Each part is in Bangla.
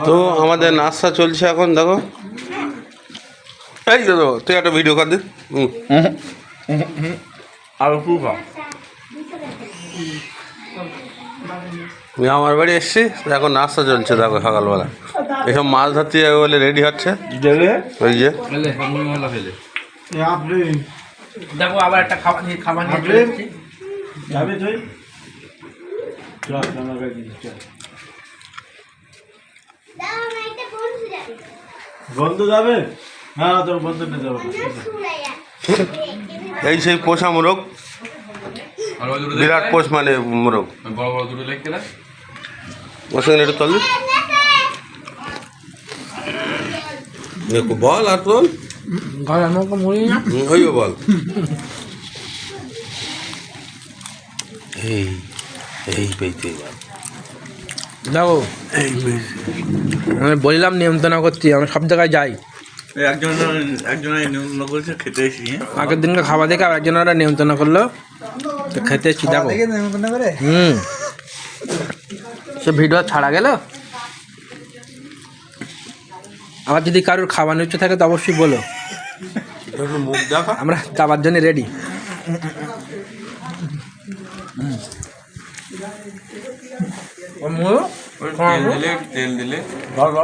তো আমাদের নাস্তা চলছে এখন, দেখো। এই দাদা, তুই একটা ভিডিও কর দে। আমি আমার বাড়ি এসছি, এখন নাস্তা চলছে দেখো সকালবেলা। এসব মাছ ধরতে যাবে বলে রেডি হচ্ছে। ওই যে দেখো আবার একটা খাবার যাবে তুই বন্ধু যাবে? না তোর বন্ধু নিয়ে যাবে। এই সেই পোষা মোরগ, বিরাট পোষ মানে মোরগ। বড় বড় দুটো লেগ কেনা ওর সঙ্গে একটু তল বল, আর বল ওই বল। এই এই পেয়েছে দেখো, আমি বললাম নিয়ন্ত্রণ করছি, আমরা সব জায়গায় যাই। একজনের নিমন্ত্রণ করেছে, খেতে এসি। আগের দিনকে খাওয়া দেখে একজনেরা নিয়ন্ত্রণ করলো, তো খেতে এসছি। দেখো সে ভিডিও ছাড়া গেল। আবার যদি কারোর খাওয়ানোর ইচ্ছে থাকে তো অবশ্যই বলো, মুখ দেখা। আমরা যাবার জন্য রেডি। তেল দিলে গলা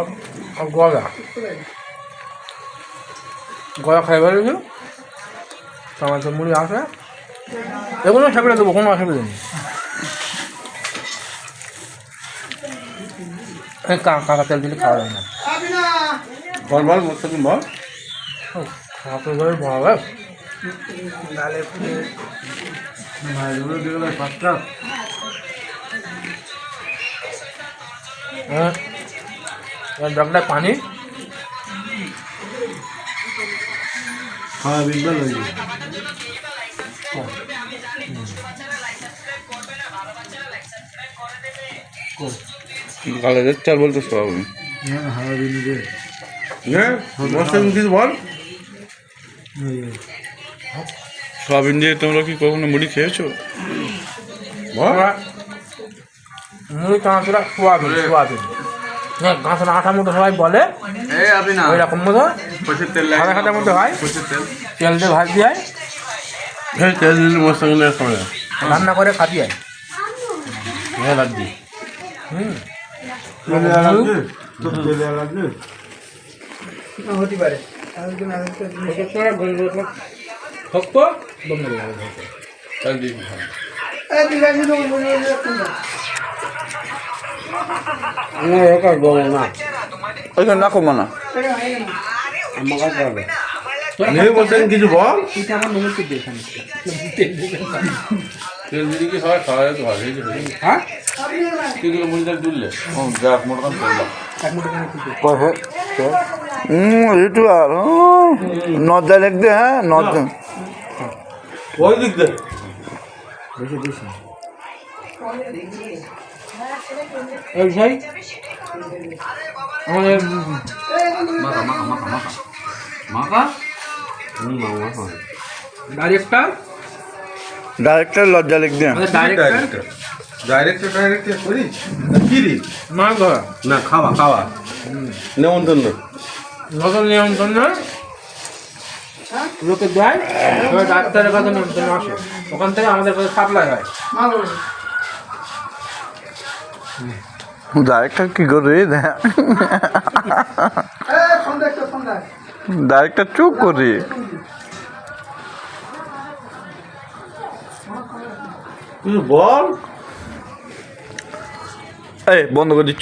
গলা খাইবার টমাটো মুড়ি আসে, এগুলো ঠাকুরে দেবো, কোনো অসুবিধা নেই। কাঁচা তেল দিলে খাওয়া যায় না। বল বল, মুস্তাকিম বল। জগটায় পানি হ্যাঁ বিকবাল হয়ে গেছে। গালে দেখতে আর বলতে সব হ্যাঁ বিন্দু মুস্তাকিম কিছু বল। সয়াবিন দিয়ে তোমরা কি কখনো মুড়ি খেয়েছো? মুড়ি কাঁচরা সোয়াবিন, হ্যাঁ কাঁচরা আটার মতো সবাই বলে, ওই রকম মতো সাদা খাটার মতো হয়, তেল দিয়ে ভাজ দিয়ে তেল দিলে মুস্তাকিমের সময় রান্না করে খাতি হয়। হ্যাঁ লাগবে। হতে পারে ওইখানে রাখো মানা। কিছু বল। তেল দিদি কি সবাই খাওয়া যেত ভালো হ্যাঁ তুইগুলো মুড়ি তার তুললে যাক মোটামুটি ইউটিউবার নজা লিখতে। হ্যাঁ নজা ওই দিক দে এই সেই আমাদের মাখা ডাইরেক্টর লজ্জা লিখতে। আমাদের ডাইরেক্টর করিস কি রে? না ঘর না খাওয়া খাওয়া নেমন্তন্ন নতুন নিয়ন্ত্রণ না লোকে যায়, ডাক্তারের কাছে নিয়ন্ত্রণ আসে, ওখান থেকে আমাদের কাছে সাপ্লাই হয়। ডাইরেক্টর কি করে? ডাইরেক্টর চুপ করে বল। এই বন্ধ করে দিচ্ছ।